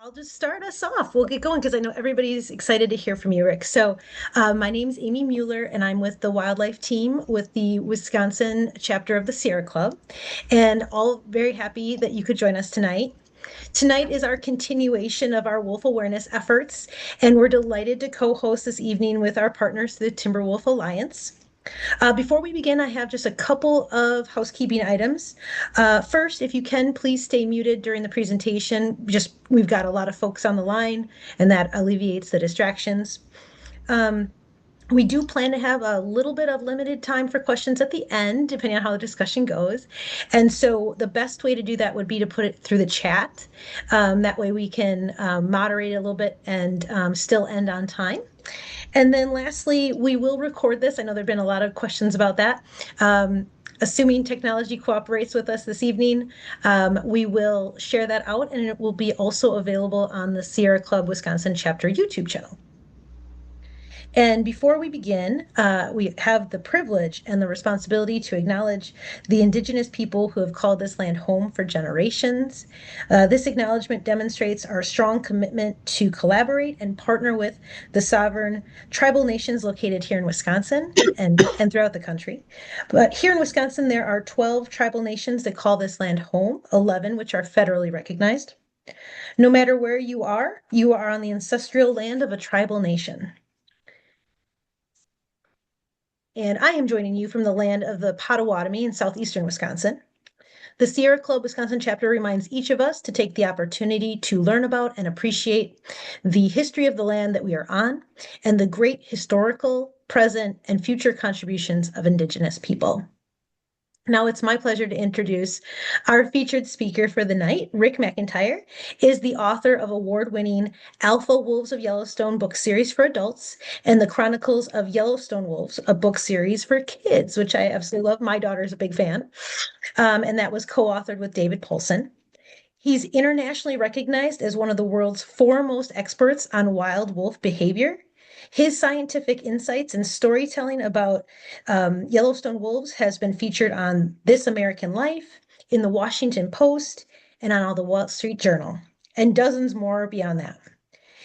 I'll just start us off. We'll get going because I know everybody's excited to hear from you, Rick. My name's Amy Mueller, and I'm with the wildlife team with the Wisconsin chapter of the Sierra Club. And all very happy that you could join us tonight. Tonight is our continuation of our wolf awareness efforts, and we're delighted to co host this evening with our partners, the Timber Wolf Alliance. Before we begin, I have just a couple of housekeeping items. First, if you can, please stay muted during the presentation. Just we've got a lot of folks on the line, and that alleviates the distractions. Um, we do plan to have a little bit of limited time for questions at the end, depending on how the discussion goes. And so the best way to do that would be to put it through the chat. That way we can moderate a little bit and still end on time. And then lastly, we will record this. I know there've been a lot of questions about that. Assuming technology cooperates with us this evening, we will share that out and it will be also available on the Sierra Club Wisconsin chapter YouTube channel. And before we begin, we have the privilege and the responsibility to acknowledge the Indigenous people who have called this land home for generations. This acknowledgement demonstrates our strong commitment to collaborate and partner with the sovereign tribal nations located here in Wisconsin and throughout the country. But here in Wisconsin, there are 12 tribal nations that call this land home, 11 which are federally recognized. No matter where you are on the ancestral land of a tribal nation. And I am joining you from the land of the Potawatomi in southeastern Wisconsin. The Sierra Club Wisconsin chapter reminds each of us to take the opportunity to learn about and appreciate the history of the land that we are on and the great historical, present, and future contributions of Indigenous people. Now it's my pleasure to introduce our featured speaker for the night. Rick McIntyre is the author of award-winning Alpha Wolves of Yellowstone book series for adults and the Chronicles of Yellowstone Wolves, a book series for kids, which I absolutely love. My daughter's a big fan. And that was co-authored with David Polson. He's internationally recognized as one of the world's foremost experts on wild wolf behavior. His scientific insights and storytelling about Yellowstone wolves has been featured on This American Life, in the Washington Post, and on all the Wall Street Journal, and dozens more beyond that.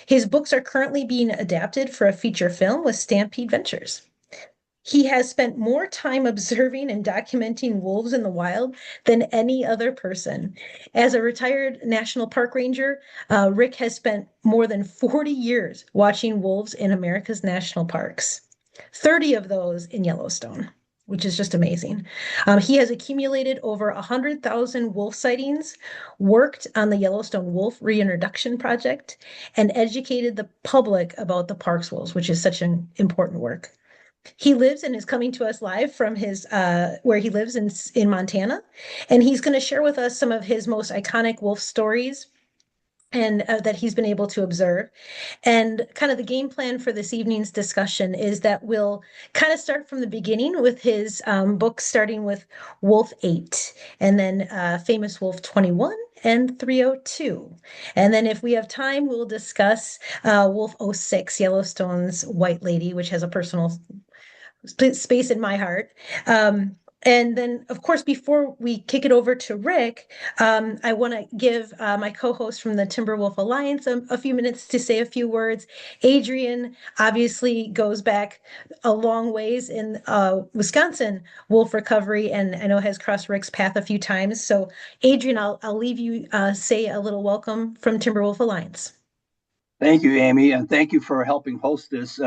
His books are currently being adapted for a feature film with Stampede Ventures. He has spent more time observing and documenting wolves in the wild than any other person. As a retired national park ranger, Rick has spent more than 40 years watching wolves in America's national parks, 30 of those in Yellowstone, which is just amazing. He has accumulated over 100,000 wolf sightings, worked on the Yellowstone Wolf Reintroduction Project, and educated the public about the park's wolves, which is such an important work. He lives and is coming to us live from his where he lives in Montana, and he's going to share with us some of his most iconic wolf stories and that he's been able to observe. And kind of the game plan for this evening's discussion is that we'll kind of start from the beginning with his book, starting with Wolf 8, and then Famous Wolf 21 and 302. And then if we have time, we'll discuss Wolf 06, Yellowstone's White Lady, which has a personal space in my heart. And then, of course, before we kick it over to Rick, I want to give my co-host from the Timberwolf Alliance a few minutes to say a few words. Adrian obviously goes back a long ways in Wisconsin wolf recovery, and I know has crossed Rick's path a few times. So, Adrian, I'll leave you say a little welcome from Timberwolf Alliance. Thank you, Amy, and thank you for helping host this.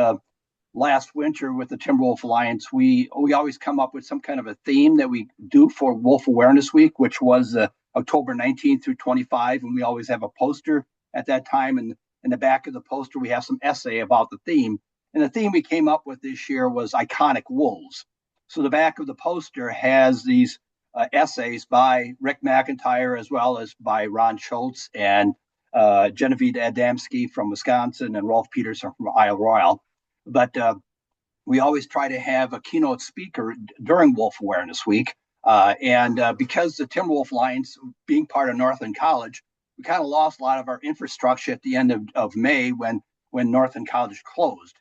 Last winter with the Timberwolf Alliance, we always come up with some kind of a theme that we do for Wolf Awareness Week, which was October 19th through 25, and we always have a poster at that time. And in the back of the poster, we have some essay about the theme. And the theme we came up with this year was iconic wolves. So the back of the poster has these essays by Rick McIntyre as well as by Ron Schultz and Genevieve Adamski from Wisconsin and Rolf Peterson from Isle Royale. But we always try to have a keynote speaker during Wolf Awareness Week. And because the Timberwolf Alliance, being part of Northland College, we kind of lost a lot of our infrastructure at the end of May when Northland College closed.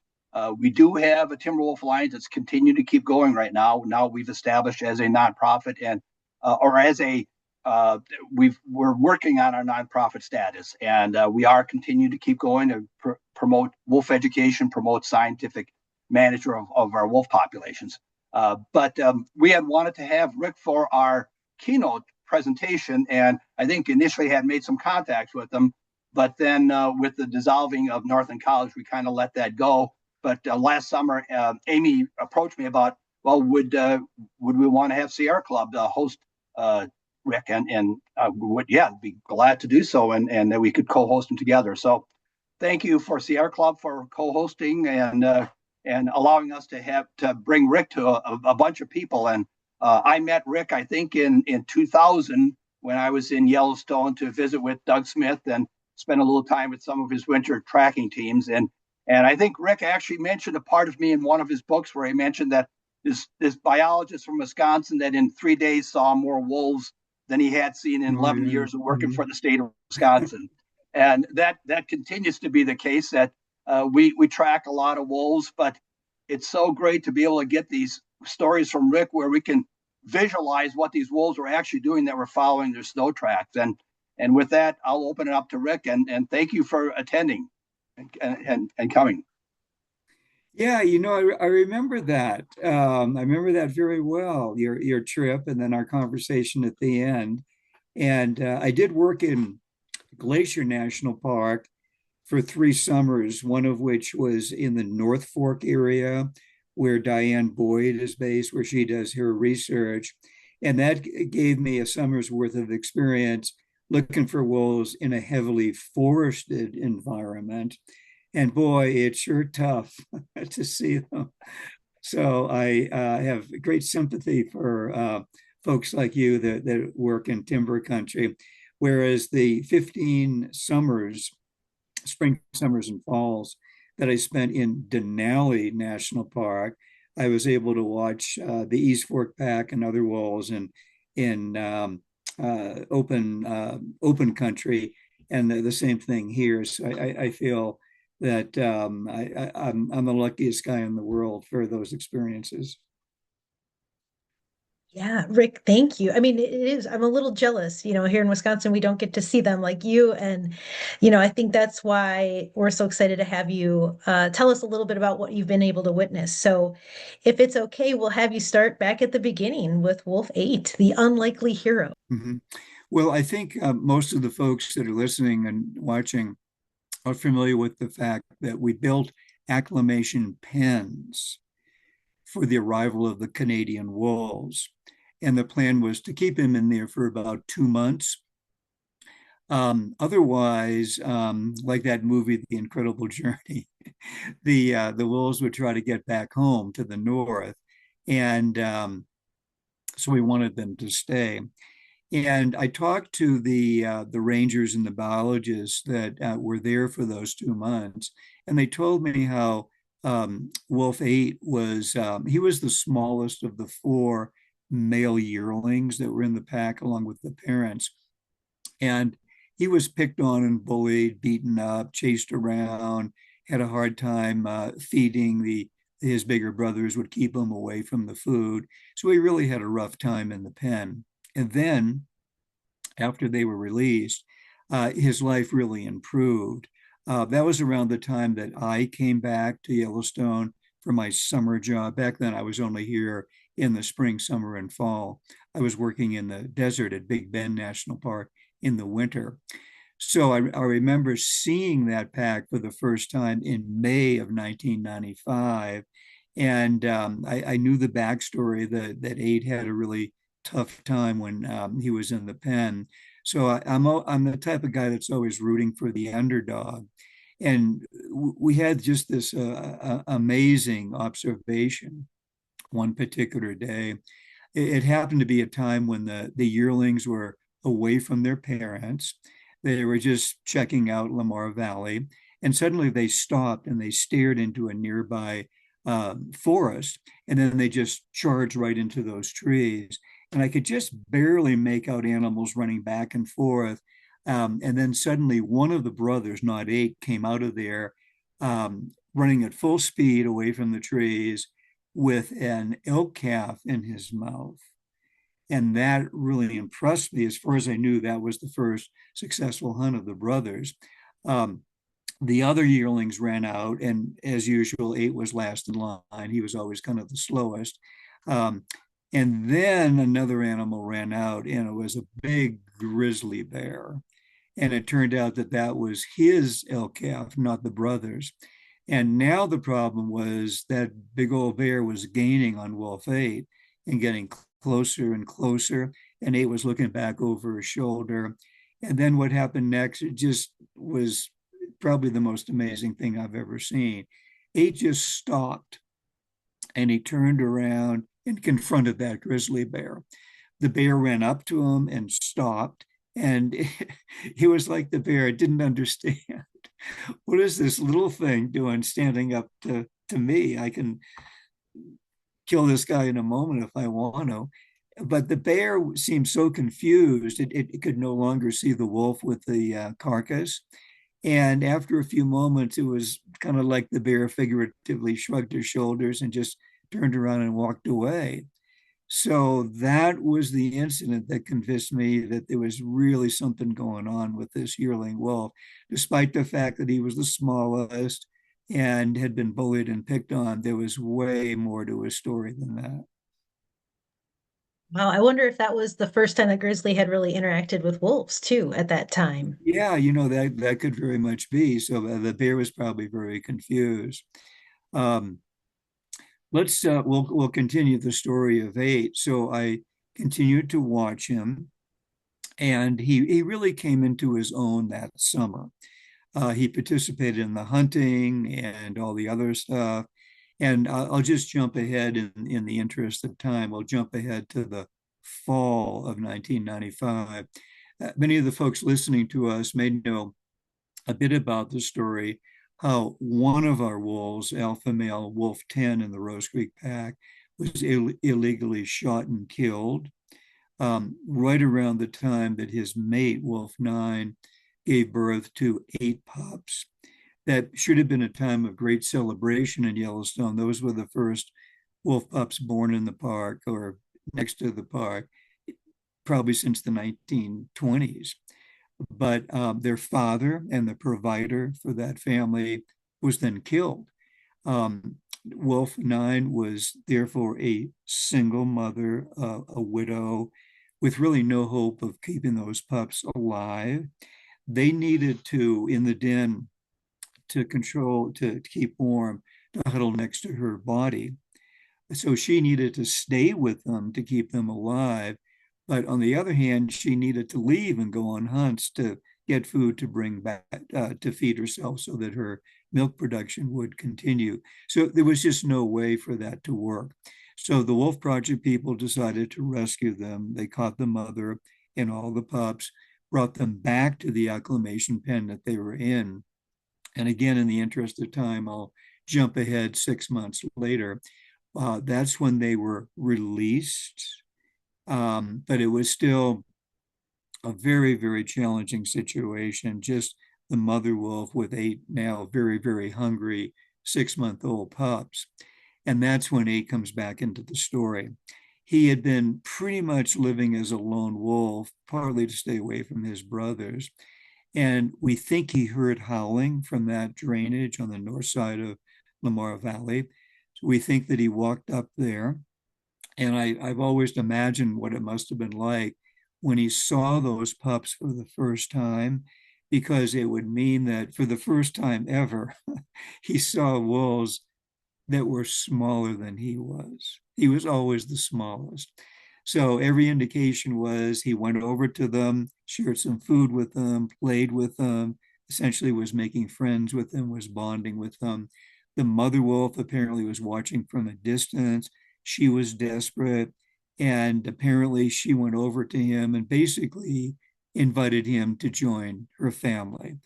We do have a Timberwolf Alliance that's continued to keep going right now. Now we've established as a nonprofit and or as a uh, we're working on our nonprofit status, and we are continuing to keep going to promote wolf education, promote scientific management of our wolf populations. But we had wanted to have Rick for our keynote presentation, and I think initially had made some contacts with them, but then with the dissolving of Northland College, we kind of let that go. But last summer, Amy approached me about, well, would we want to have Sierra Club host Rick, and would, yeah, be glad to do so, and that we could co-host them together. So thank you for Sierra Club for co-hosting and allowing us to bring Rick to a bunch of people. And I met Rick, I think, in 2000 when I was in Yellowstone to visit with Doug Smith and spend a little time with some of his winter tracking teams. And I think Rick actually mentioned a part of me in one of his books where he mentioned that this biologist from Wisconsin that in 3 days saw more wolves than he had seen in 11 years of working for the state of Wisconsin. And that continues to be the case, that we track a lot of wolves, but it's so great to be able to get these stories from Rick where we can visualize what these wolves were actually doing that were following their snow tracks. And with that, I'll open it up to Rick, and thank you for attending and coming. Yeah, I remember that. I remember that very well, your trip and then our conversation at the end. And I did work in Glacier National Park for 3 summers, one of which was in the North Fork area where Diane Boyd is based, where she does her research. And that gave me a summer's worth of experience looking for wolves in a heavily forested environment. And boy, it's sure tough to see them. So I have great sympathy for folks like you that work in timber country. Whereas the 15 summers, spring, summers, and falls that I spent in Denali National Park, I was able to watch the East Fork Pack and other wolves in open country, and the same thing here. So I feel that I'm the luckiest guy in the world for those experiences. Yeah, Rick, thank you. I mean, it is, I'm a little jealous, here in Wisconsin, we don't get to see them like you. And, I think that's why we're so excited to have you tell us a little bit about what you've been able to witness. So, if it's okay, we'll have you start back at the beginning with Wolf 8, the unlikely hero. Mm-hmm. Well, I think most of the folks that are listening and watching are familiar with the fact that we built acclimation pens for the arrival of the Canadian wolves. And the plan was to keep him in there for about 2 months. Otherwise, like that movie, The Incredible Journey, the wolves would try to get back home to the north. And so we wanted them to stay. And I talked to the rangers and the biologists that were there for those 2 months, and they told me how Wolf 8 was he was the smallest of the 4 male yearlings that were in the pack, along with the parents, and he was picked on and bullied, beaten up, chased around, had a hard time feeding. His bigger brothers would keep him away from the food, so he really had a rough time in the pen. And then, after they were released, his life really improved. That was around the time that I came back to Yellowstone for my summer job. Back then, I was only here in the spring, summer, and fall. I was working in the desert at Big Bend National Park in the winter. So I remember seeing that pack for the first time in May of 1995. And I knew the backstory that Aid had a really tough time when he was in the pen. So I'm the type of guy that's always rooting for the underdog. And we had just this amazing observation one particular day. It happened to be a time when the yearlings were away from their parents. They were just checking out Lamar Valley, and suddenly they stopped and they stared into a nearby forest, and then they just charged right into those trees. And I could just barely make out animals running back and forth. And then suddenly one of the brothers, not Eight, came out of there running at full speed away from the trees with an elk calf in his mouth. And that really impressed me. As far as I knew, that was the first successful hunt of the brothers. Um, the other yearlings ran out, and as usual, 8 was last in line. He was always kind of the slowest. Um, and then another animal ran out, and it was a big grizzly bear. And it turned out that that was his elk calf, not the brothers. And now the problem was that big old bear was gaining on Wolf 8 and getting closer and closer. And 8 was looking back over his shoulder. And then what happened next, it just was probably the most amazing thing I've ever seen. 8 just stopped and he turned around and confronted that grizzly bear. The bear ran up to him and stopped. And it was like the bear didn't understand. What is this little thing doing standing up to me? I can kill this guy in a moment if I want to. But the bear seemed so confused, it could no longer see the wolf with the carcass. And after a few moments, it was kind of like the bear figuratively shrugged his shoulders and just turned around and walked away. So that was the incident that convinced me that there was really something going on with this yearling wolf, despite the fact that he was the smallest and had been bullied and picked on. There was way more to his story than that. Wow, I wonder if that was the first time that grizzly had really interacted with wolves too at that time. Yeah, that could very much be. So the bear was probably very confused. Um, we'll continue the story of 8. So I continued to watch him, and he really came into his own that summer. He participated in the hunting and all the other stuff. And I'll just jump ahead in the interest of time. I'll jump ahead to the fall of 1995. Many of the folks listening to us may know a bit about the story, how one of our wolves, alpha male wolf 10 in the Rose Creek pack, was illegally shot and killed right around the time that his mate, Wolf 9, gave birth to 8 pups. That should have been a time of great celebration in Yellowstone. Those were the first wolf pups born in the park or next to the park, probably since the 1920s. But their father and the provider for that family was then killed. Wolf 9 was therefore a single mother, a widow, with really no hope of keeping those pups alive. They needed to, in the den, to keep warm, to huddle next to her body. So she needed to stay with them to keep them alive. But on the other hand, she needed to leave and go on hunts to get food to bring back to feed herself so that her milk production would continue. So there was just no way for that to work. So the Wolf Project people decided to rescue them. They caught the mother and all the pups, brought them back to the acclimation pen that they were in. And again, in the interest of time, I'll jump ahead 6 months later. That's when they were released. But it was still a very, very challenging situation. Just the mother wolf with 8 now very, very hungry 6-month-old pups. And that's when 8 comes back into the story. He had been pretty much living as a lone wolf, partly to stay away from his brothers. And we think he heard howling from that drainage on the north side of Lamar Valley. So we think that he walked up there. And I've always imagined what it must have been like when he saw those pups for the first time, because it would mean that for the first time ever, he saw wolves that were smaller than he was. He was always the smallest. So every indication was he went over to them, shared some food with them, played with them, essentially was making friends with them, was bonding with them. The mother wolf apparently was watching from a distance. She was desperate. And apparently she went over to him and basically invited him to join her family.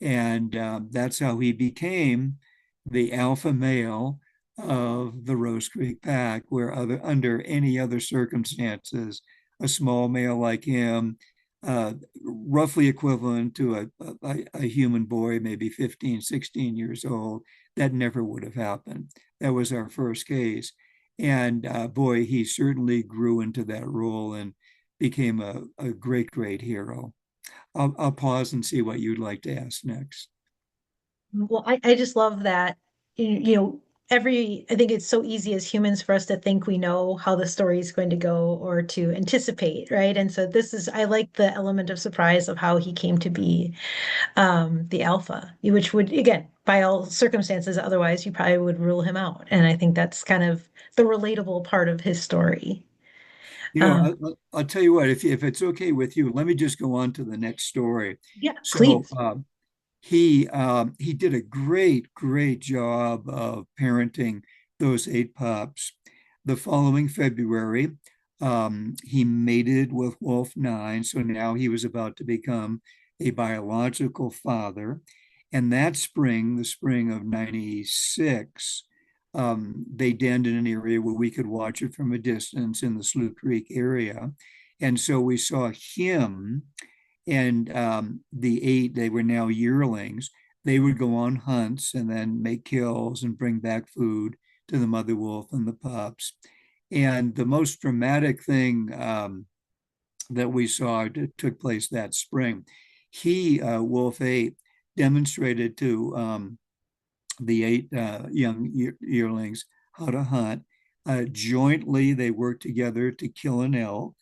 And that's how he became the alpha male of the Rose Creek pack, where under any other circumstances, a small male like him, roughly equivalent to a human boy, maybe 15, 16 years old, that never would have happened. That was our first case. And boy, he certainly grew into that role and became a great, great hero. I'll pause and see what you'd like to ask next. Well, I just love that, you know, I think it's so easy as humans for us to think we know how the story is going to go or to anticipate, right? And so I like the element of surprise of how he came to be the alpha, which would, again, by all circumstances, otherwise you probably would rule him out. And I think that's kind of the relatable part of his story. You know, Um, I'll tell you what, if it's okay with you, let me just go on to the next story. yeah, So please. he did a great, great job of parenting those 8 pups. The following February, he mated with Wolf 9, so now he was about to become a biological father. And that spring, the spring of '96, they denned in an area where we could watch it from a distance in the Slough Creek area. And so we saw him and the 8, they were now yearlings. They would go on hunts and then make kills and bring back food to the mother wolf and the pups. And the most dramatic thing that we saw took place that spring. Wolf 8, demonstrated to the 8 young yearlings how to hunt. Jointly, they worked together to kill an elk.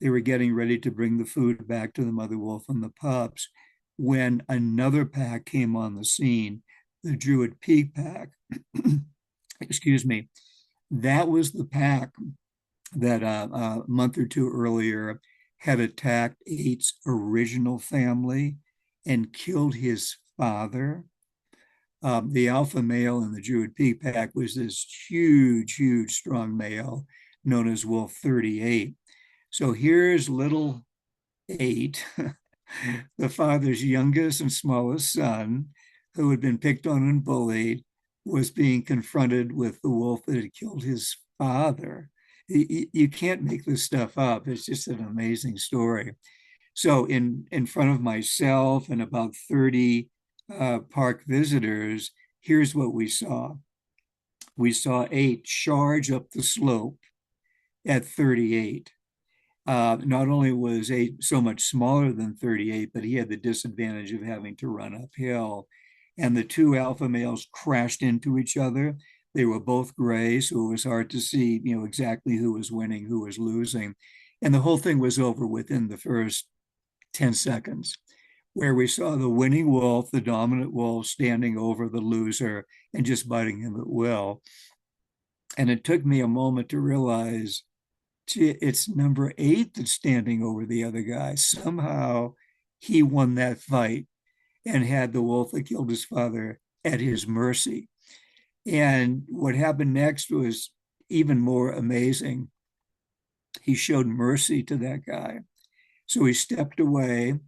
They were getting ready to bring the food back to the mother wolf and the pups when another pack came on the scene, the Druid Peak pack. Excuse me. That was the pack that a month or two earlier had attacked 8's original family and killed his father. The alpha male in the Druid Peak pack was this huge, huge, strong male known as Wolf 38. So here's little 8, the father's youngest and smallest son, who had been picked on and bullied, was being confronted with the wolf that had killed his father. You can't make this stuff up. It's just an amazing story. So in front of myself and about 30 park visitors, here's what we saw. We saw 8 charge up the slope at 38. Not only was 8 so much smaller than 38, but he had the disadvantage of having to run uphill. And the 2 alpha males crashed into each other. They were both gray, so it was hard to see, exactly who was winning, who was losing. And the whole thing was over within the first 10 seconds, where we saw the winning wolf, the dominant wolf, standing over the loser and just biting him at will. And it took me a moment to realize, it's number 8 that's standing over the other guy. Somehow he won that fight and had the wolf that killed his father at his mercy. And what happened next was even more amazing. He showed mercy to that guy. So he stepped away.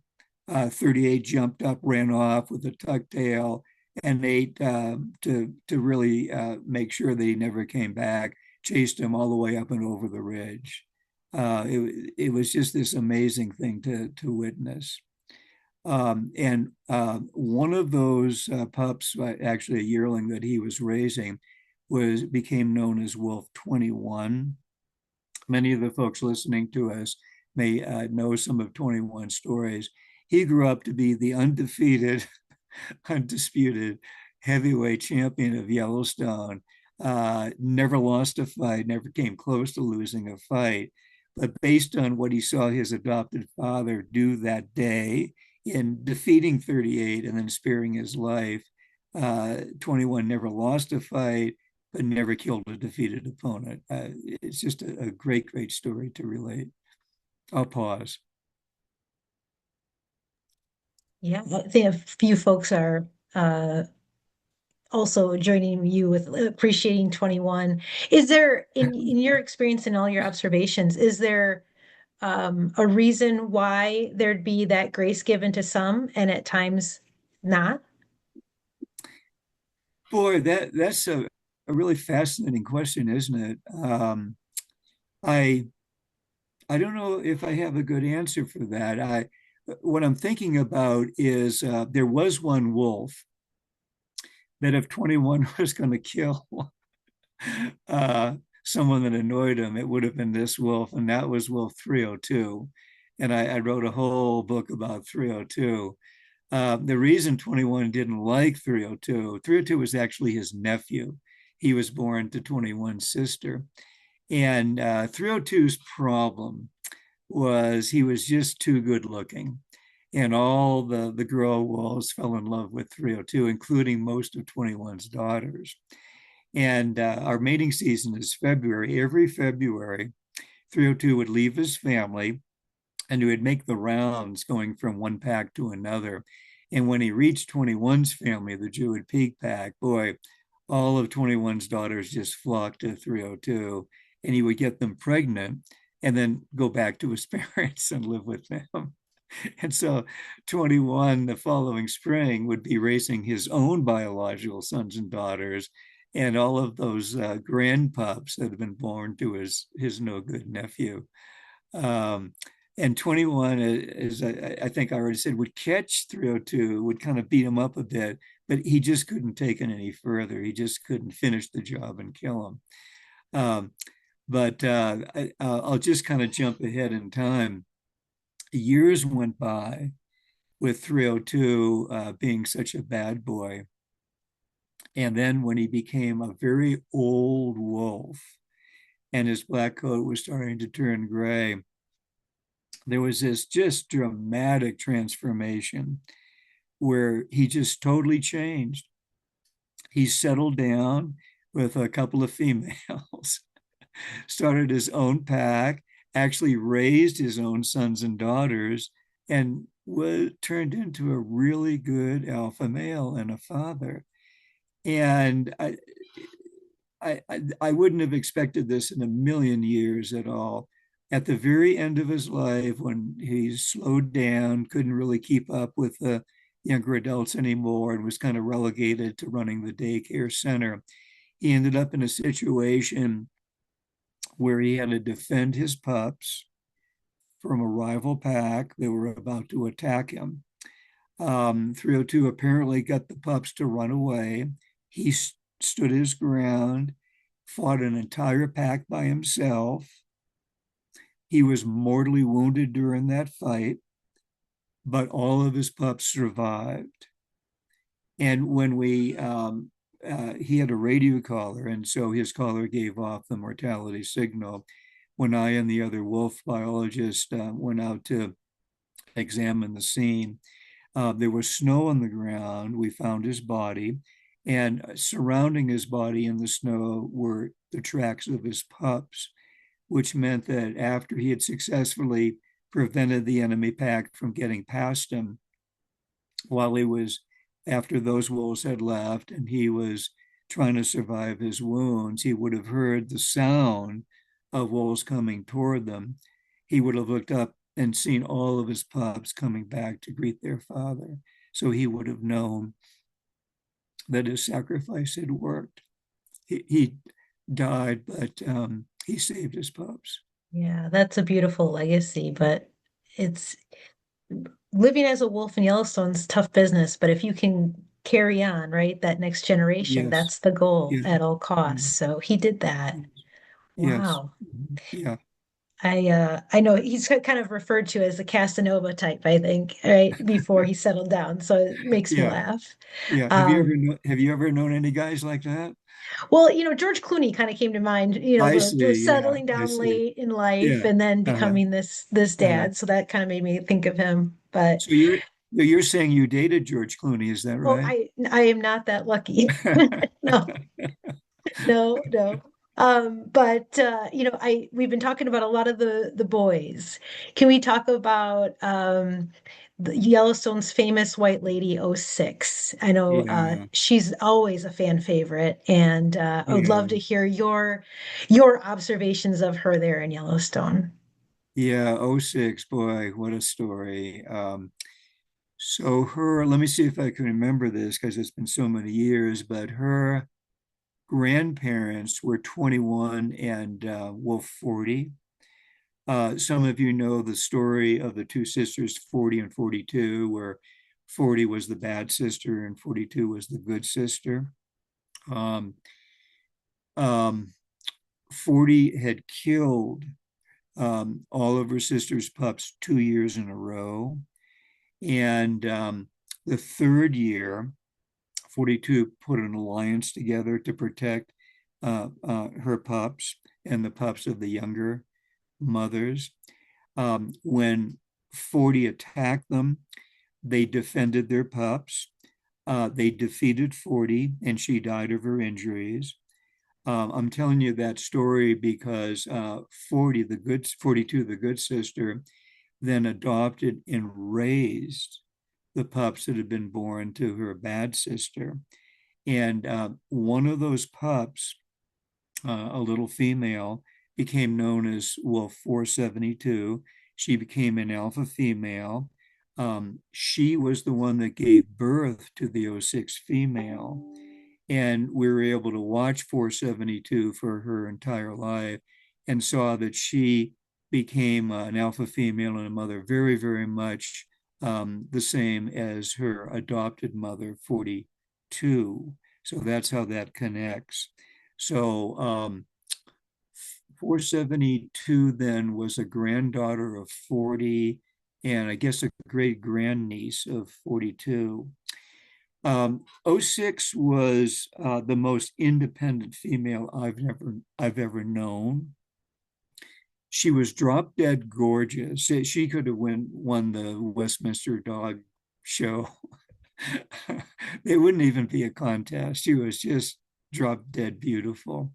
38 jumped up, ran off with a tuck tail, and 8, to really make sure that he never came back, chased him all the way up and over the ridge. It was just this amazing thing to witness. And one of those pups, actually a yearling that he was raising, became known as Wolf 21. Many of the folks listening to us may know some of 21's stories. He grew up to be the undefeated, undisputed heavyweight champion of Yellowstone. Never lost a fight, never came close to losing a fight. But based on what he saw his adopted father do that day in defeating 38 and then sparing his life, 21 never lost a fight, but never killed a defeated opponent. It's just a great, great story to relate. I'll pause. Yeah, I think a few folks are also joining you with appreciating 21. Is there, in your experience and all your observations, is there a reason why there'd be that grace given to some and at times not? Boy, that's a really fascinating question, isn't it? I I don't know if I have a good answer for that. What I'm thinking about is there was one wolf that if 21 was going to kill, uh, someone that annoyed him, it would have been this wolf, and that was Wolf 302. And I wrote a whole book about 302. The reason 21 didn't like 302, 302 was actually his nephew. He was born to 21's sister. And 302's problem was he was just too good looking. And all the girl wolves fell in love with 302, including most of 21's daughters. And our mating season is February. Every February, 302 would leave his family and he would make the rounds going from one pack to another. And when he reached 21's family, the Jewett Peak pack, boy, all of 21's daughters just flocked to 302, and he would get them pregnant and then go back to his parents and live with them. And so 21 the following spring would be raising his own biological sons and daughters, and all of those grandpups that have been born to his no good nephew. And 21, as I think I already said, would catch 302, would kind of beat him up a bit, but he just couldn't take it any further. He just couldn't finish the job and kill him. But I'll just kind of jump ahead in time. Years went by with 302 being such a bad boy. And then when he became a very old wolf and his black coat was starting to turn gray, there was this just dramatic transformation where he just totally changed. He settled down with a couple of females, started his own pack, actually raised his own sons and daughters, and turned into a really good alpha male and a father. And I wouldn't have expected this in a million years at all. At the very end of his life, when he slowed down, couldn't really keep up with the younger adults anymore, and was kind of relegated to running the daycare center, he ended up in a situation where he had to defend his pups from a rival pack that were about to attack him. 302 apparently got the pups to run away. He stood his ground, fought an entire pack by himself. He was mortally wounded during that fight, but all of his pups survived. And when he had a radio collar, and so his collar gave off the mortality signal. When I and the other wolf biologist went out to examine the scene, there was snow on the ground. We found his body, and surrounding his body in the snow were the tracks of his pups, which meant that after he had successfully prevented the enemy pack from getting past him, while he was, after those wolves had left and he was trying to survive his wounds, he would have heard the sound of wolves coming toward them. He would have looked up and seen all of his pups coming back to greet their father. So he would have known that his sacrifice had worked. He died, but he saved his pups. Yeah, that's a beautiful legacy, but it's living as a wolf in Yellowstone's tough business, but if you can carry on, right, that next generation, Yes, that's the goal yes, at all costs. mm, So he did that. yes, Wow. yeah, I know he's kind of referred to as the Casanova type, I think, right, before he settled down. So it makes me yeah, laugh. yeah. Um, Have you ever known any guys like that? well, George Clooney kind of came to mind, I the see. Yeah, settling I down see. late in life Yeah. and then Uh-huh. becoming this Uh-huh. dad. So that kind of made me think of him. But So you're saying you dated George Clooney, is that oh, right? I am not that lucky. No, no. But we've been talking about a lot of the boys. Can we talk about the Yellowstone's famous white lady '06? I know Yeah, she's always a fan favorite, and I would yeah, love to hear your observations of her there in Yellowstone. yeah. Oh six, boy, what a story. So let me see if I can remember this because it's been so many years, but her grandparents were 21 and Wolf 40. Some of you know the story of the two sisters, 40 and 42, where 40 was the bad sister and 42 was the good sister. Um, um, 40 had killed all of her sister's pups 2 years in a row. And the third year, 42 put an alliance together to protect her pups and the pups of the younger mothers. When 40 attacked them, they defended their pups. They defeated 40, and she died of her injuries. I'm telling you that story because 42, the good sister, then adopted and raised the pups that had been born to her bad sister. And one of those pups, a little female, became known as Wolf 472. She became an alpha female. She was the one that gave birth to the '06 female. And we were able to watch 472 for her entire life and saw that she became an alpha female and a mother very, very much the same as her adopted mother, 42. So that's how that connects. So 472 then was a granddaughter of 40 and I guess a great grandniece of 42. 06 was the most independent female I've ever known. She was drop dead gorgeous. She could have won the Westminster Dog Show. It wouldn't even be a contest. She was just drop dead beautiful.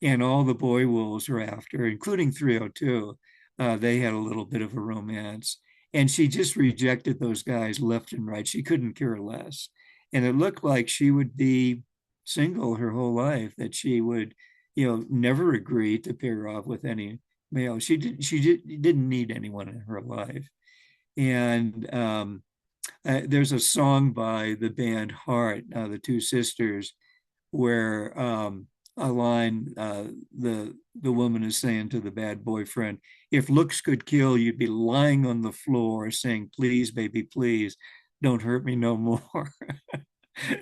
And all the boy wolves were after, including 302. They had a little bit of a romance. And she just rejected those guys left and right. She couldn't care less. And it looked like she would be single her whole life, that she would, never agree to pair off with any male. She didn't need anyone in her life. And there's a song by the band Heart, the two sisters, where a line the woman is saying to the bad boyfriend, "If looks could kill, you'd be lying on the floor saying, 'Please, baby, please, don't hurt me no more.'"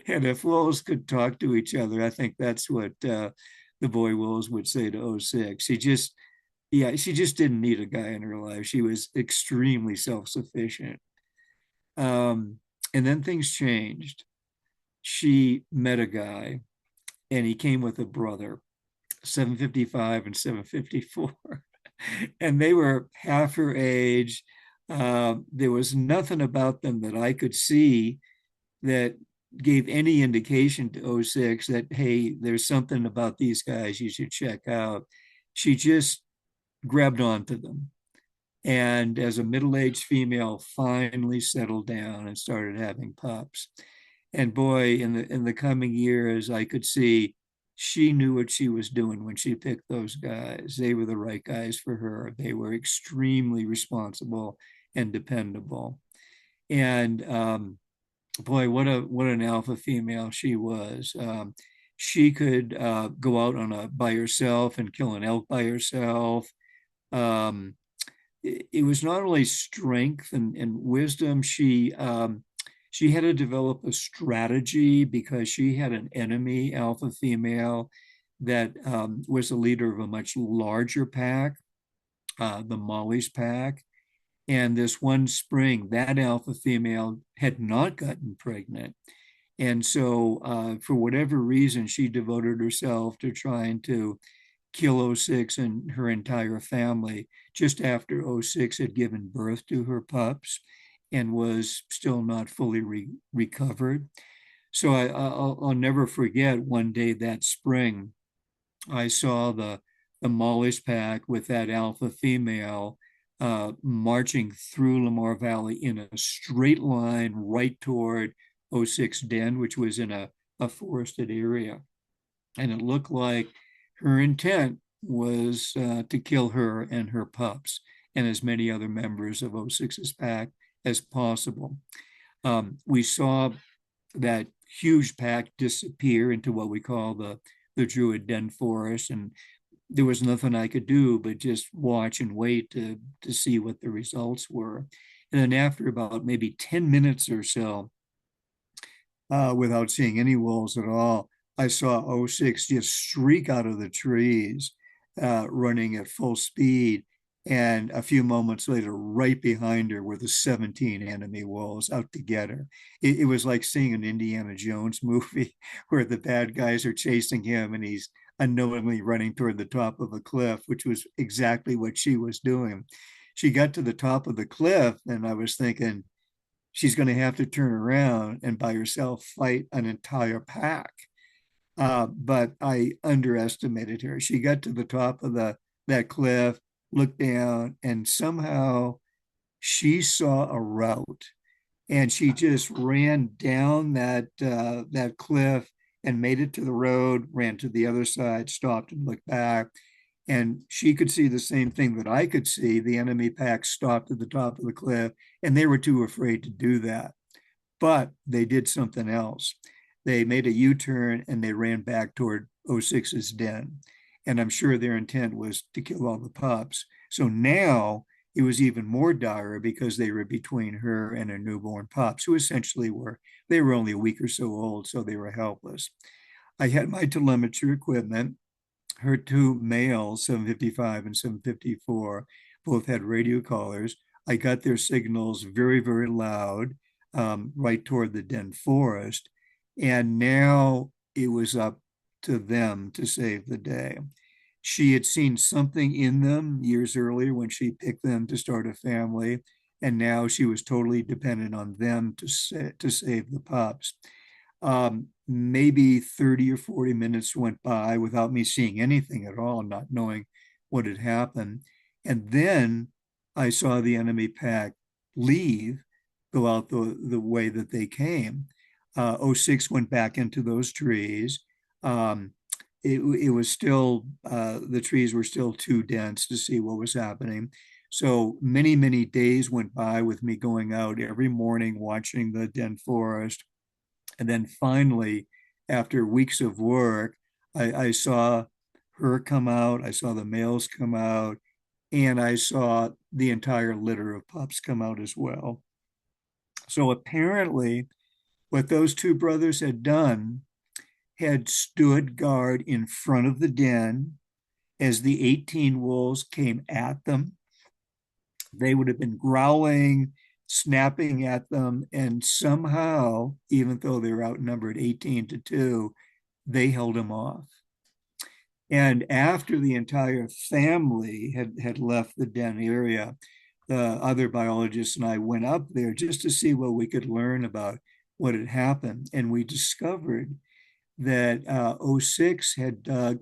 And if wolves could talk to each other, I think that's what the boy wolves would say to '06. She just didn't need a guy in her life. She was extremely self-sufficient. And then things changed. She met a guy, and he came with a brother, 755 and 754. And they were half her age. There was nothing about them that I could see that gave any indication to '06 that, hey, there's something about these guys you should check out. She just grabbed onto them. And as a middle-aged female, finally settled down and started having pups. And boy, in the coming years, I could see she knew what she was doing when she picked those guys. They were the right guys for her. They were extremely responsible and dependable. And boy, what an alpha female she was. She could go out by herself and kill an elk by herself. It was not only strength and wisdom. She had to develop a strategy because she had an enemy, alpha female, that was the leader of a much larger pack, the Molly's pack. And this one spring, that alpha female had not gotten pregnant. And so for whatever reason, she devoted herself to trying to kill '06 and her entire family just after '06 had given birth to her pups and was still not fully recovered. So I'll never forget one day that spring, I saw the Molly's pack with that alpha female marching through Lamar Valley in a straight line right toward '06 Den, which was in a forested area. And it looked like her intent was to kill her and her pups and as many other members of '06's pack as possible. We saw that huge pack disappear into what we call the Druid Den Forest, and there was nothing I could do but just watch and wait to see what the results were. And then after about maybe 10 minutes or so, without seeing any wolves at all, I saw '06 just streak out of the trees running at full speed. And a few moments later, right behind her were the 17 enemy wolves out to get her. It was like seeing an Indiana Jones movie where the bad guys are chasing him and he's unknowingly running toward the top of a cliff, which was exactly what she was doing. She got to the top of the cliff, and I was thinking, she's going to have to turn around and by herself fight an entire pack. But I underestimated her. She got to the top of that cliff, looked down, and somehow she saw a route, and she just ran down that cliff and made it to the road, ran to the other side, stopped and looked back. And she could see the same thing that I could see. The enemy pack stopped at the top of the cliff, and they were too afraid to do that. But they did something else. They made a U-turn and they ran back toward O6's den. And I'm sure their intent was to kill all the pups. So now it was even more dire because they were between her and her newborn pups, who essentially they were only a week or so old, so they were helpless. I had my telemetry equipment. Her two males, 755 and 754, both had radio collars. I got their signals very, very loud, right toward the den forest. And now it was up to them to save the day. She had seen something in them years earlier when she picked them to start a family, and now she was totally dependent on them to save the pups. Maybe 30 or 40 minutes went by without me seeing anything at all, not knowing what had happened. And then I saw the enemy pack leave, go out the way that they came. O6 went back into those trees. It was still, the trees were still too dense to see what was happening. So many, many days went by with me going out every morning, watching the den forest. And then finally, after weeks of work, I saw her come out, I saw the males come out, and I saw the entire litter of pups come out as well. So apparently, what those two brothers had done had stood guard in front of the den as the 18 wolves came at them. They would have been growling, snapping at them, and somehow, even though they were outnumbered 18-2, they held them off. And after the entire family had left the den area, the other biologists and I went up there just to see what we could learn about what had happened. And we discovered that O6 had dug,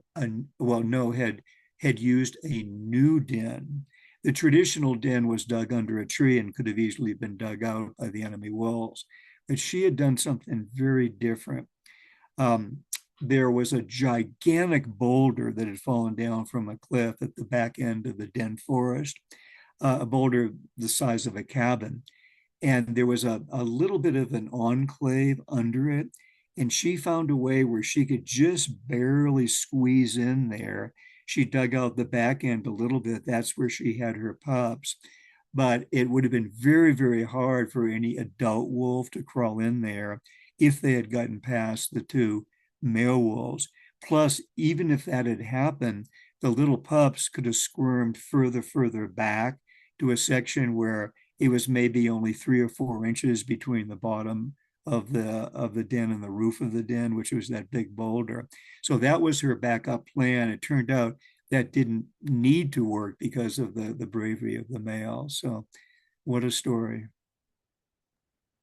had used a new den. The traditional den was dug under a tree and could have easily been dug out by the enemy wolves. But she had done something very different. There was a gigantic boulder that had fallen down from a cliff at the back end of the den forest, a boulder the size of a cabin. And there was a little bit of an enclave under it. And she found a way where she could just barely squeeze in there. She dug out the back end a little bit. That's where she had her pups. But it would have been very, very hard for any adult wolf to crawl in there if they had gotten past the two male wolves. Plus, even if that had happened, the little pups could have squirmed further back to a section where it was maybe only 3 or 4 inches between the bottom of the den and the roof of the den, which was that big boulder. So that was her backup plan. It turned out that didn't need to work because of the bravery of the male. So what a story.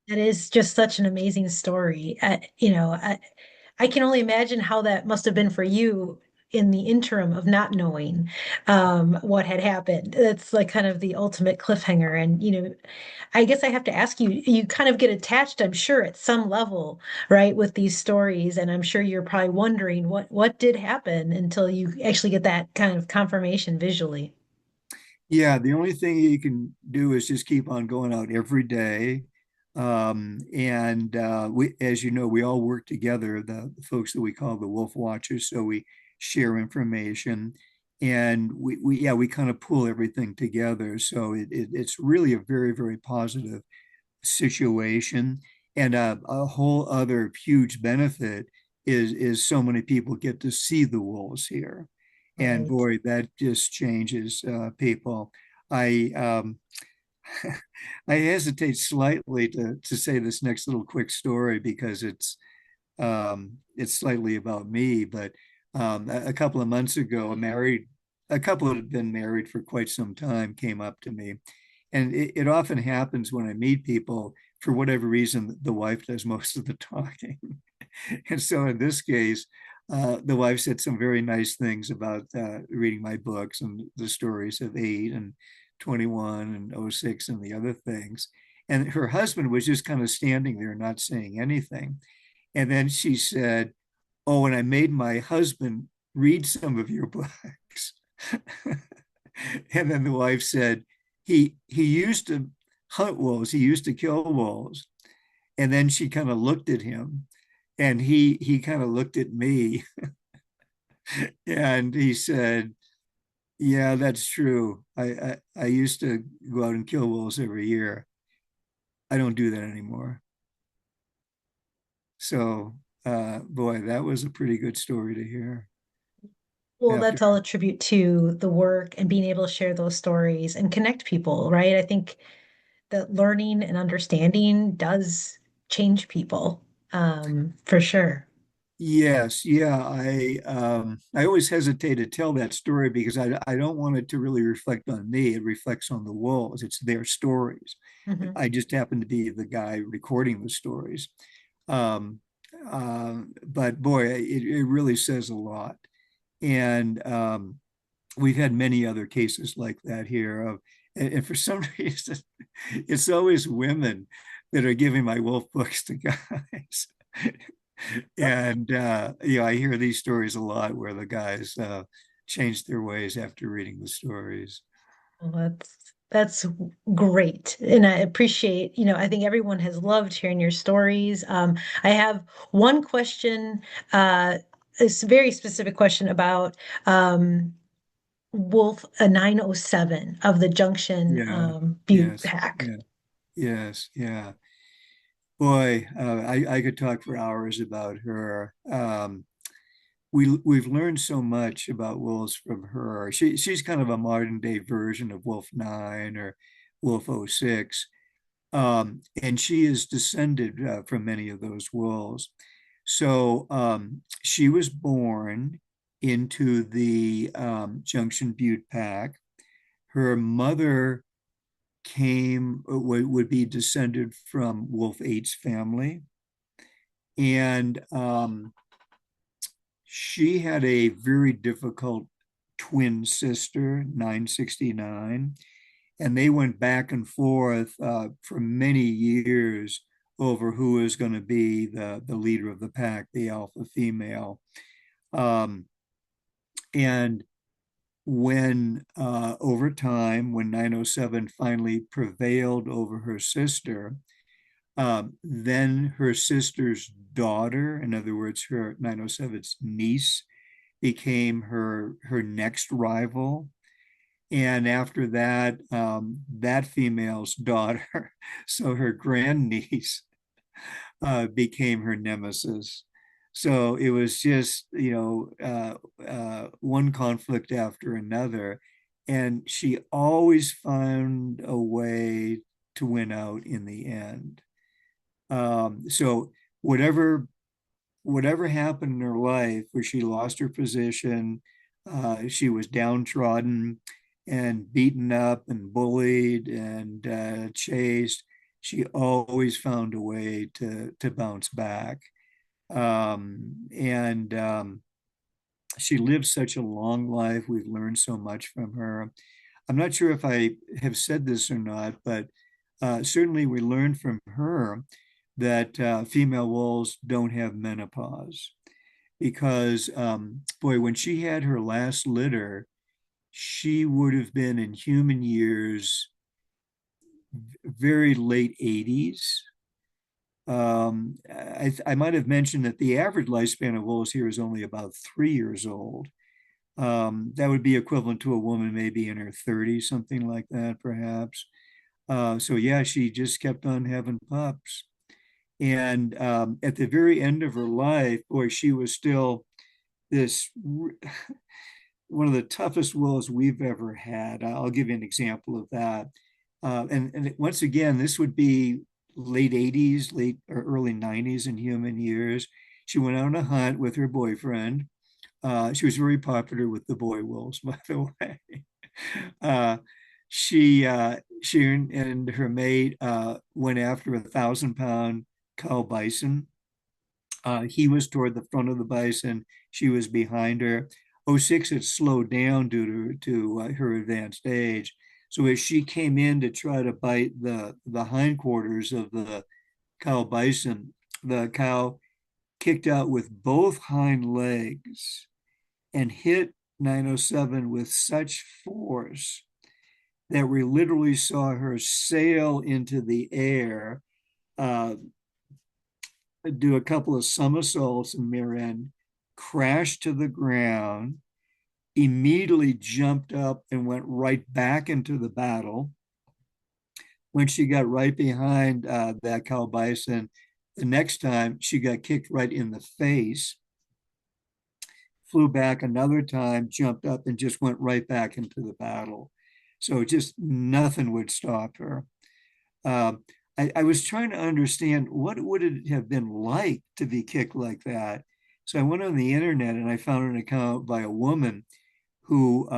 That is just such an amazing story. I can only imagine how that must have been for you in the interim of not knowing what had happened. That's like kind of the ultimate cliffhanger. And, I guess I have to ask you, you kind of get attached, I'm sure, at some level, right, with these stories. And I'm sure you're probably wondering what did happen until you actually get that kind of confirmation visually. Yeah, the only thing you can do is just keep on going out every day. And we, as you know, we all work together, the folks that we call the Wolf Watchers. So we share information, and we kind of pull everything together. So it's really a very, very positive situation. And a whole other huge benefit is so many people get to see the wolves here. And Right. boy, that just changes people. I I hesitate slightly to say this next little quick story because it's slightly about me. But a couple of months ago, a couple that had been married for quite some time came up to me, and it often happens when I meet people. For whatever reason, the wife does most of the talking. And so in this case, the wife said some very nice things about reading my books and the stories of 8 and 21 and oh 06 and the other things. And her husband was just kind of standing there, not saying anything. And then she said, "Oh, and I made my husband read some of your books." And then the wife said, he used to hunt wolves, he used to kill wolves. And then she kind of looked at him, and he kind of looked at me, and he said, "Yeah, that's true. I used to go out and kill wolves every year. I don't do that anymore." So boy, that was a pretty good story to hear Well, that's all after. a tribute to the work and being able to share those stories and connect people, right? I think that learning and understanding does change people, for sure. Yes, yeah. I always hesitate to tell that story because I don't want it to really reflect on me. It reflects on the wolves. It's their stories. Mhm. I just happen to be the guy recording the stories. Um, but boy, it really says a lot. And we've had many other cases like that here. And for some reason, it's always women that are giving my wolf books to guys. And I hear these stories a lot where the guys change their ways after reading the stories. Well, that's great. And I appreciate, I think everyone has loved hearing your stories. I have one question, a very specific question about Wolf 907 of the Junction Yeah, Butte yes, Pack. yeah, yes, yeah. Boy, I could talk for hours about her. We've learned so much about wolves from her. She's kind of a modern day version of Wolf 9 or Wolf oh 06. And she is descended from many of those wolves. So she was born into the Junction Butte Pack. Her mother would be descended from Wolf 8's family. And she had a very difficult twin sister, 969, and they went back and forth for many years over who was going to be the leader of the pack, the alpha female. Um, and when over time, when 907 finally prevailed over her sister, then her sister's daughter, in other words, her 907's niece, became her next rival. And after that, that female's daughter, so her grandniece, became her nemesis. So it was just, one conflict after another. And she always found a way to win out in the end. So whatever whatever happened in her life where she lost her position, she was downtrodden and beaten up and bullied and chased, she always found a way to bounce back. And she lived such a long life. We've learned so much from her. I'm not sure if I have said this or not, but certainly we learned from her that female wolves don't have menopause because, boy, when she had her last litter, she would have been in human years very late 80s. I might have mentioned that the average lifespan of wolves here is only about 3 years old. That would be equivalent to a woman maybe in her 30s, something like that, perhaps. So yeah, she just kept on having pups. And at the very end of her life, boy, she was still this one of the toughest wolves we've ever had. I'll give you an example of that. And once again, this would be late 80s, late or early 90s in human years. She went on a hunt with her boyfriend. She was very popular with the boy wolves, by the way. Uh, she and her mate went after 1,000-pound cow bison. He was toward the front of the bison. She was behind her. '06 had slowed down due to her advanced age. So as she came in to try to bite the hindquarters of the cow bison, the cow kicked out with both hind legs and hit 907 with such force that we literally saw her sail into the air, uh, do a couple of somersaults in mirror end, crash to the ground, immediately jumped up and went right back into the battle. When she got right behind that cow bison, the next time she got kicked right in the face, flew back another time, jumped up, and just went right back into the battle. So just nothing would stop her. I was trying to understand what would it have been like to be kicked like that. So I went on the internet and I found an account by a woman who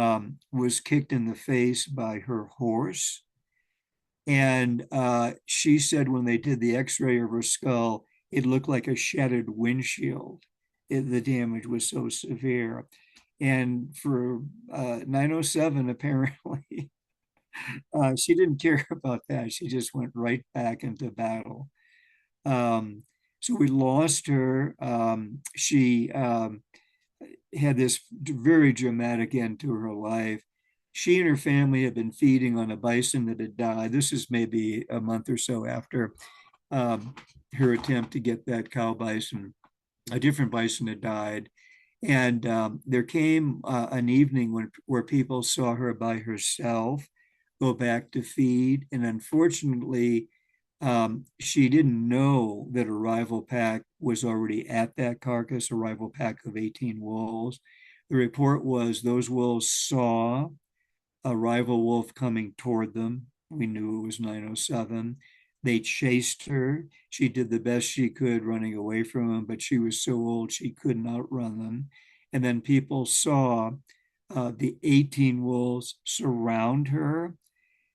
was kicked in the face by her horse. And she said when they did the x-ray of her skull, it looked like a shattered windshield. The damage was so severe. And for 907, apparently, she didn't care about that. She just went right back into battle. So we lost her. She had this very dramatic end to her life. She and her family had been feeding on a bison that had died. This is maybe a month or so after her attempt to get that cow bison. A different bison had died. And there came an evening where people saw her by herself go back to feed. And unfortunately, she didn't know that a rival pack was already at that carcass, a rival pack of 18 wolves. The report was those wolves saw a rival wolf coming toward them. We knew it was 907. They chased her. She did the best she could running away from them, but she was so old she couldn't outrun them. And then people saw the 18 wolves surround her.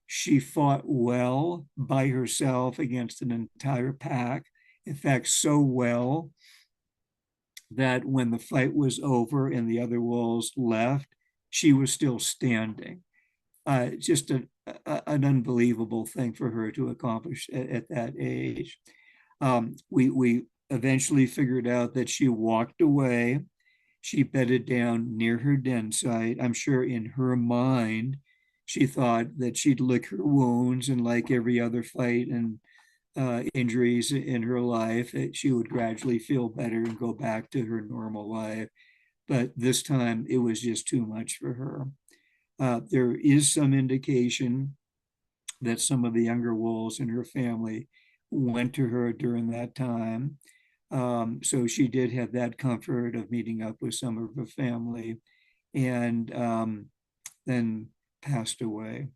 She fought well by herself against an entire pack. In fact, so well that when the fight was over and the other wolves left, she was still standing. Just an unbelievable thing for her to accomplish at that age. We eventually figured out that she walked away. She bedded down near her den site. I'm sure in her mind, she thought that she'd lick her wounds, and like every other fight and injuries in her life, she would gradually feel better and go back to her normal life. But this time it was just too much for her. There is some indication that some of the younger wolves in her family went to her during that time. So she did have that comfort of meeting up with some of her family, and then passed away.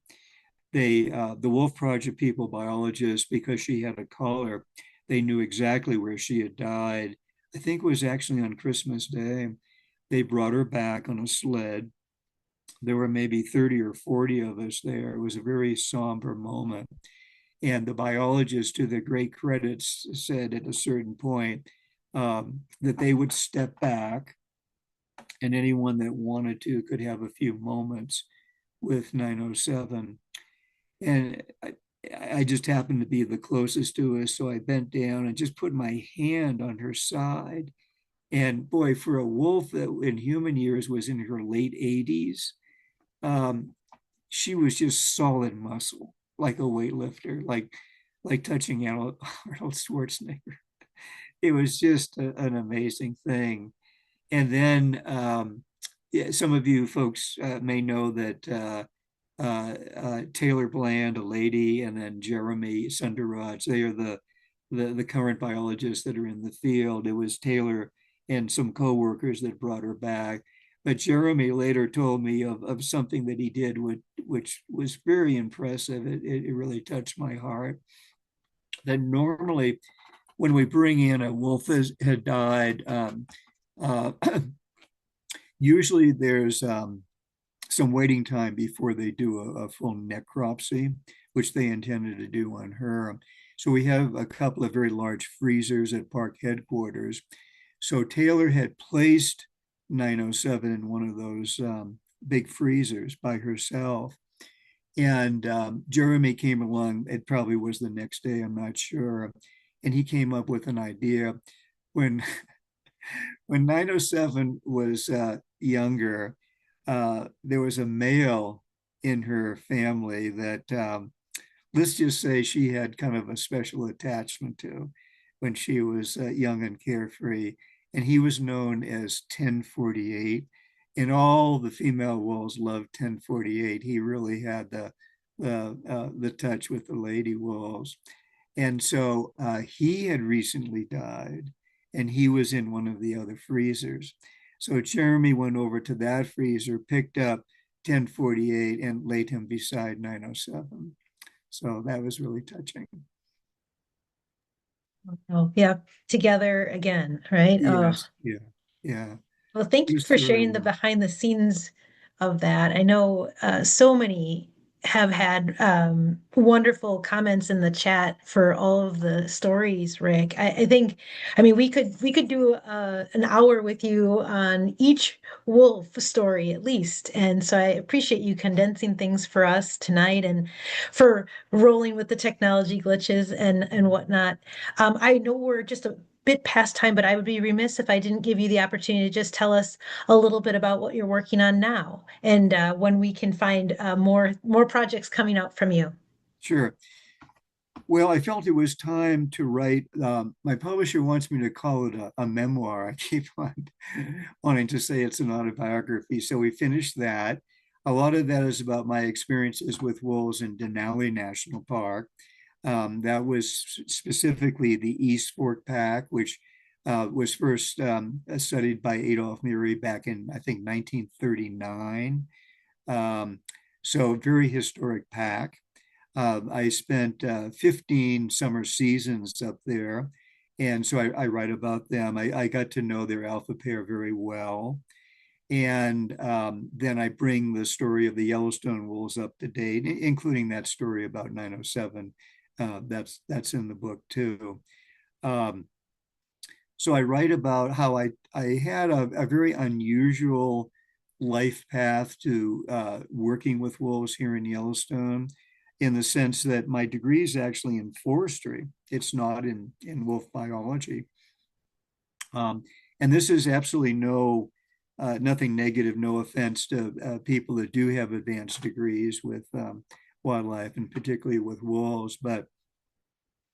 The Wolf Project people, biologists, because she had a collar, they knew exactly where she had died. I think it was actually on Christmas Day. They brought her back on a sled. There were maybe 30 or 40 of us there. It was a very somber moment. And the biologists, to their great credits, said at a certain point that they would step back, and anyone that wanted to could have a few moments with 907. And I just happened to be the closest to us. So I bent down and just put my hand on her side. And boy, for a wolf that in human years was in her late 80s, she was just solid muscle, like a weightlifter, like touching Arnold Schwarzenegger. It was just an amazing thing. And then yeah, some of you folks may know that Taylor Bland, a lady, and then Jeremy Sundaraj, they are the current biologists that are in the field. It was Taylor and some coworkers that brought her back. But Jeremy later told me of something that he did, which was very impressive. It really touched my heart. That normally, when we bring in a wolf that had died, uh, usually there's some waiting time before they do a full necropsy, which they intended to do on her. So we have a couple of very large freezers at park headquarters. So Taylor had placed 907 in one of those big freezers by herself. And Jeremy came along, it probably was the next day, I'm not sure. And he came up with an idea when when 907 was younger, there was a male in her family that let's just say she had kind of a special attachment to when she was young and carefree. And he was known as 1048. And all the female wolves loved 1048. He really had the touch with the lady wolves. And so he had recently died, and he was in one of the other freezers. So Jeremy went over to that freezer, picked up 1048, and laid him beside 907. So that was really touching. Oh, yeah, together again, right? Oh, Yes, yeah, yeah. well, thank It you was for sharing the terrible. behind the scenes of that. I know so many have had wonderful comments in the chat for all of the stories, Rick. I think, I mean, we could do an hour with you on each wolf story at least. And so I appreciate you condensing things for us tonight and for rolling with the technology glitches and whatnot. I know we're just a bit past time, but I would be remiss if I didn't give you the opportunity to just tell us a little bit about what you're working on now and when we can find more projects coming out from you. Sure. Well, I felt it was time to write. My publisher wants me to call it a memoir. I keep on wanting to say it's an autobiography. So we finished that. A lot of that is about my experiences with wolves in Denali National Park. That was specifically the East Fork Pack, which was first studied by Adolph Murray back in, I think, 1939. Um, so very historic pack. I spent 15 summer seasons up there. And so I write about them. I got to know their alpha pair very well. And then I bring the story of the Yellowstone wolves up to date, including that story about 907. That's in the book too. Um, so I write about how I had a very unusual life path to working with wolves here in Yellowstone, in the sense that my degree is actually in forestry. It's not in wolf biology. Um, and this is absolutely nothing negative, no offense to people that do have advanced degrees with wildlife and particularly with wolves. But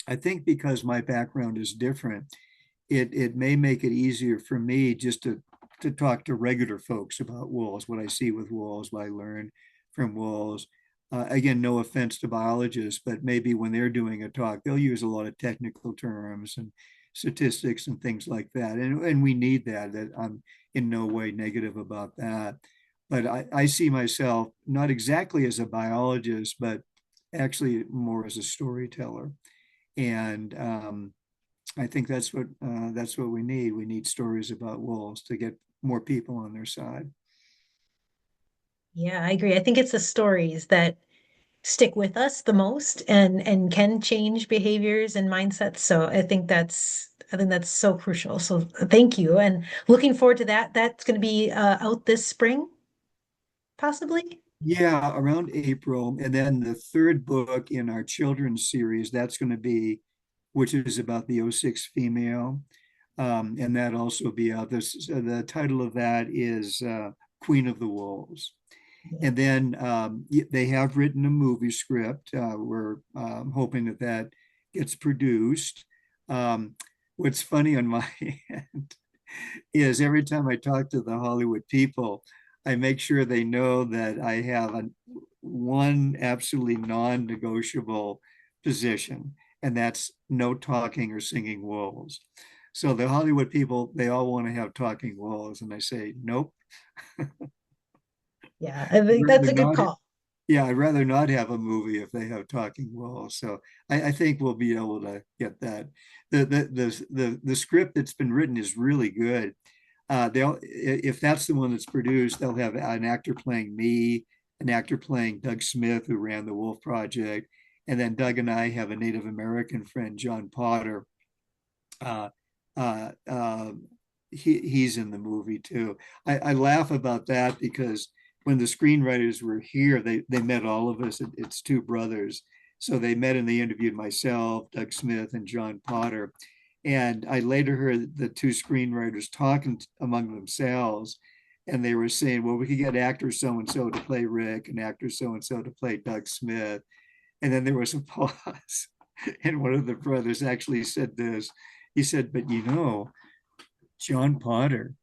I think because my background is different, it may make it easier for me just to talk to regular folks about wolves, what I see with wolves, what I learn from wolves. Again, no offense to biologists, but maybe when they're doing a talk, they'll use a lot of technical terms and statistics and things like that. And we need that. That I'm in no way negative about that. But I see myself not exactly as a biologist, but actually more as a storyteller. And I think that's what we need. We need stories about wolves to get more people on their side. Yeah, I agree. I think it's the stories that stick with us the most and can change behaviors and mindsets. So I think that's so crucial. So thank you. And looking forward to that. That's going to be out this spring, possibly. Yeah, around April. And then the third book in our children's series, that's going to be, which is about the '06 female. And that also be out. The title of that is Queen of the Wolves. And then they have written a movie script. We're hoping that that gets produced. Um, what's funny on my end is every time I talk to the Hollywood people, I make sure they know that I have one absolutely non-negotiable position, and that's no talking or singing wolves. So the Hollywood people, they all want to have talking wolves, and I say, nope. Yeah, I I'd think that's rather a good not. call. Yeah, I'd rather not have a movie if they have talking wolves. So I think we'll be able to get that. The script that's been written is really good. They'll if that's the one that's produced, they'll have an actor playing me, an actor playing Doug Smith, who ran the Wolf Project, and then Doug and I have a Native American friend, John Potter. Uh, uh, uh, he's in the movie too. I laugh about that because when the screenwriters were here, they met all of us. It's two brothers. So they met and they interviewed myself, Doug Smith, and John Potter. And I later heard the two screenwriters talking among themselves, and they were saying, well, we could get actor so and so to play Rick and actor so and so to play Doug Smith. And then there was a pause. And one of the brothers actually said this. He said, but you know, John Potter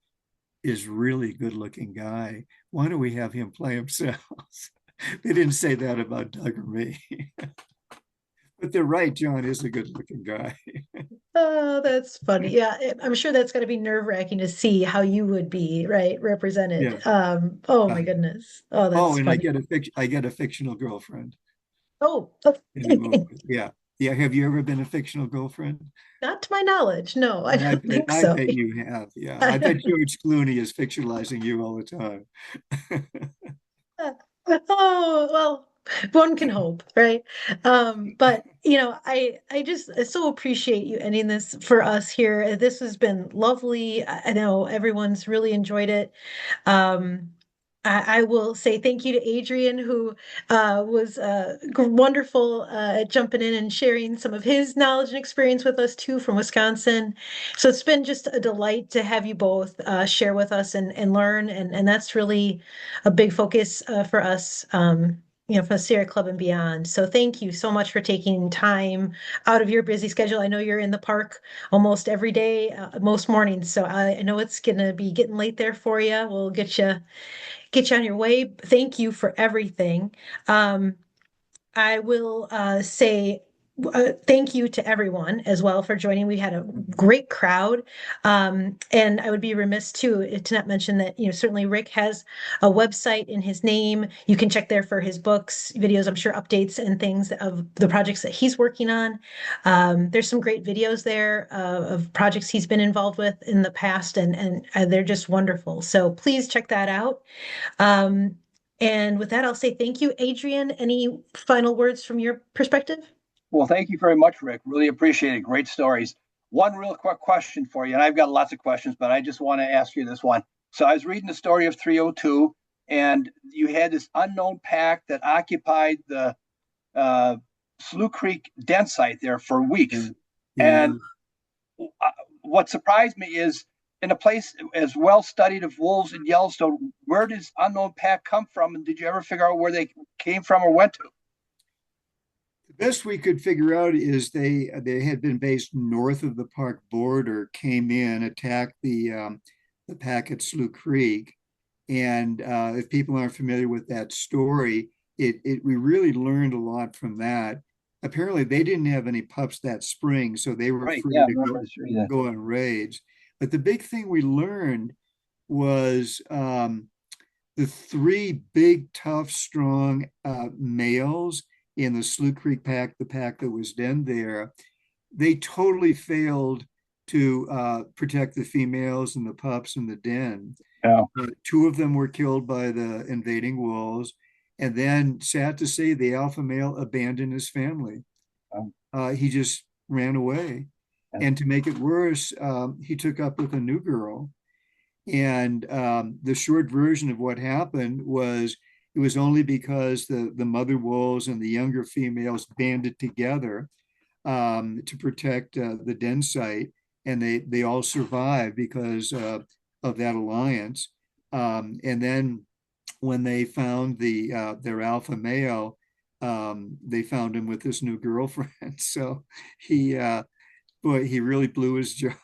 is really good looking guy. Why don't we have him play himself? They didn't say that about Doug or me. But they're right, John is a good looking guy. Oh, that's funny. Yeah, I'm sure that's got to be nerve-wracking to see how you would be, right, represented. Yeah. Oh my Uh, goodness. Oh, oh, that's and funny. I get a fictional girlfriend Oh, in the movie. Yeah. Yeah. Have you ever been a fictional girlfriend? not to my knowledge. No, I I don't bet think I so. bet you have. Yeah. I bet George Clooney is fictionalizing you all the time. Oh, well, one can hope, right? But I just so appreciate you ending this for us here. This has been lovely. I know everyone's really enjoyed it. Um, I will say thank you to Adrian, who was wonderful at jumping in and sharing some of his knowledge and experience with us too from Wisconsin. So it's been just a delight to have you both share with us and learn, and that's really a big focus for us. For the Sierra Club and beyond. So thank you so much for taking time out of your busy schedule. I know you're in the park almost every day, most mornings. So I know it's gonna be getting late there for you. We'll get you on your way. Thank you for everything. Um, I will say thank you to everyone as well for joining. We had a great crowd, and I would be remiss too to not mention that certainly Rick has a website in his name. You can check there for his books, videos, I'm sure updates and things of the projects that he's working on. There's some great videos there of projects he's been involved with in the past, and they're just wonderful. So please check that out. Um, and with that, I'll say thank you. Adrian, any final words from your perspective? Well, thank you very much, Rick. Really appreciate it. Great stories. One real quick question for you, and I've got lots of questions, but I just want to ask you this one. So I was reading the story of 302, and you had this unknown pack that occupied the uh, Slough Creek den site there for weeks. Yeah. And what surprised me is in a place as well studied of wolves in Yellowstone, where does unknown pack come from? And did you ever figure out where they came from or went to? The best we could figure out is they had been based north of the park border, came in, attacked the pack at Slough Creek, and if people aren't familiar with that story, it we really learned a lot from that. Apparently, they didn't have any pups that spring, so they were Right. free Yeah, I to remember this reading. go on raids. But the big thing we learned was the three big, tough, strong males in the Slough Creek pack, the pack that was denned there, they totally failed to protect the females and the pups in the den. Yeah. Two of them were killed by the invading wolves. And then, sad to say, the alpha male abandoned his family. Um, He just ran away. yeah. And to make it worse, he took up with a new girl. And the short version of what happened was it was only because the mother wolves and the younger females banded together to protect the den site, and they all survived because of that alliance. And then when they found their alpha male, they found him with this new girlfriend. So he boy, he really blew his job.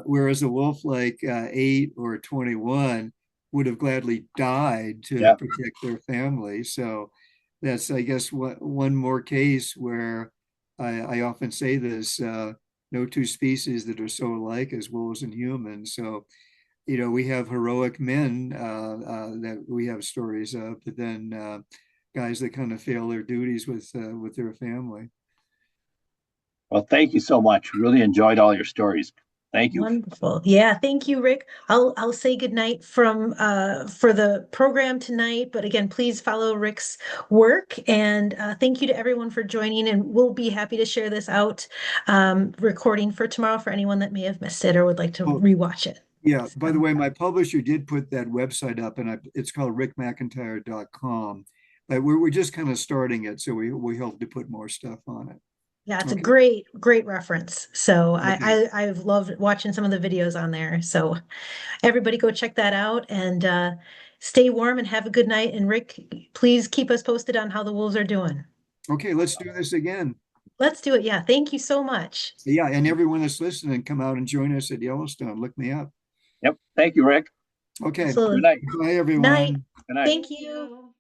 Whereas a wolf like 8 or 21 would have gladly died to Yeah. protect their family. So that's, I guess, one more case where I often say this: no two species that are so alike as wolves and humans. So, we have heroic men that we have stories of, but then guys that kind of fail their duties with their family. Well, thank you so much. Really enjoyed all your stories. Thank you. Wonderful. Yeah, thank you, Rick. I'll say goodnight from for the program tonight, but again, please follow Rick's work and thank you to everyone for joining, and we'll be happy to share this out recording for tomorrow for anyone that may have missed it or would like to Well, rewatch it. yeah, by the way, my publisher did put that website up, and it's called rickmcintyre.com. But we're just kind of starting it, so we hope to put more stuff on it. Yeah, it's a Okay. great reference. So Okay. I've loved watching some of the videos on there. So everybody go check that out and stay warm and have a good night. And Rick, please keep us posted on how the wolves are doing. Okay, let's do this again. Let's do it. Yeah, thank you so much. Yeah, and everyone that's listening, come out and join us at Yellowstone. Look me up. Yep. Thank you, Rick. Okay. Good Absolutely. night. Bye, Night. everyone. Good night. Thank you.